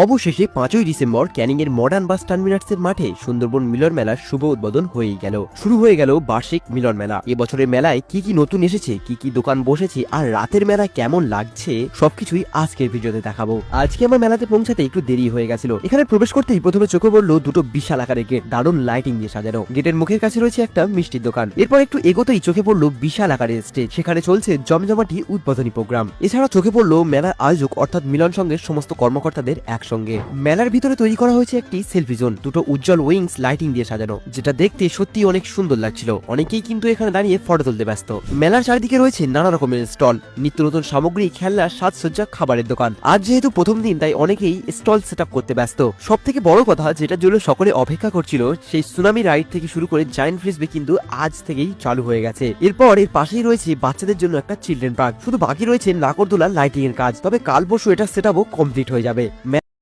অবশেষে 5ই ডিসেম্বর ক্যানিং এর মডার্ন বাস টার্মিনাসের মাঠে সুন্দরবন মিলন মেলার শুভ উদ্বোধন হয়েই গেল। শুরু হয়ে গেল বার্ষিক মিলন মেলা। এবছরের মেলায় কি কি নতুন এসেছে, কি কি দোকান বসেছে আর রাতের মেলা কেমন লাগছে সবকিছুই আজকের ভিডিওতে দেখাবো। আজকে আমার মেলাতে পৌঁছাতে একটু দেরি হয়ে গেছিল। এখানে প্রবেশ করতেই প্রথমে চোখে পড়লো দুটো বিশাল আকারের গেট, দারুণ লাইটিং দিয়ে সাজানো। গেটের মুখের কাছে রয়েছে একটা মিষ্টির দোকান। এরপর একটু এগোতেই চোখে পড়লো বিশাল আকারের স্টেজ, সেখানে চলছে জমজমাটি উদ্বোধনী প্রোগ্রাম। এছাড়া চোখে পড়লো মেলার আয়োজক অর্থাৎ মিলন সঙ্গের সমস্ত কর্মকর্তাদের একসঙ্গে। মেলার ভিতরে তৈরি করা হয়েছে একটি সেলফি জোন, দুটো উজ্জ্বল উইংস লাইটিং দিয়ে সাজানো, যেটা দেখতে সত্যি অনেক সুন্দর লাগছিল। অনেকেই কিন্তু এখানে দাঁড়িয়ে ফটো তুলতে ব্যস্ত। মেলার চারিদিকে রয়েছে নানা রকমের স্টল, নিত্য নতুন সামগ্রী, খেলনা, সাজসজ্জা, খাবারের দোকান। আজ যেহেতু প্রথম দিন তাই অনেকেই স্টল সেট আপ করতে ব্যস্ত। সব থেকে বড় কথা, যেটার জন্য সকলে অপেক্ষা করছিল, সেই সুনামি রাইড থেকে শুরু করে জায়ান্ট ফ্রিসবি কিন্তু আজ থেকেই চালু হয়ে গেছে। এরপর এর পাশেই রয়েছে বাচ্চাদের জন্য একটা চিলড্রেন পার্ক। শুধু বাকি রয়েছে নাগরদোলা লাইটিং এর কাজ। তবে কাল পরশু এটা সেট আপও কমপ্লিট হয়ে যাবে।